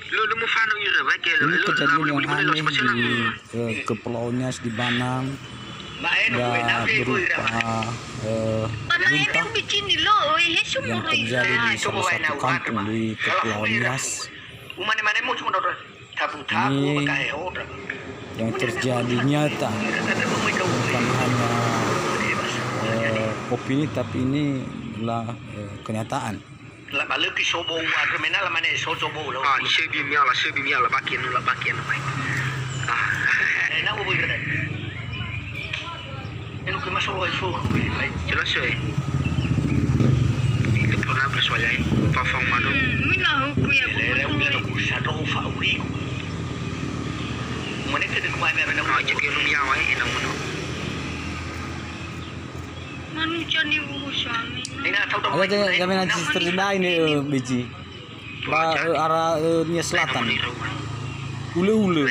Lu mau fano juga baik ya. Ini kejadian yang aneh di Kepulauan Nias di Banang. Ya berupa lintah yang terjadi di salah satu kampung di Kepulauan Nias. Ini yang terjadi nyata, bukan hanya opini, tapi ini adalah kenyataan. Jelas ya. Itu pernah bersuara Fafang Manu. Ada kami nanti terjadi ini biji arah Nias Selatan. Ule.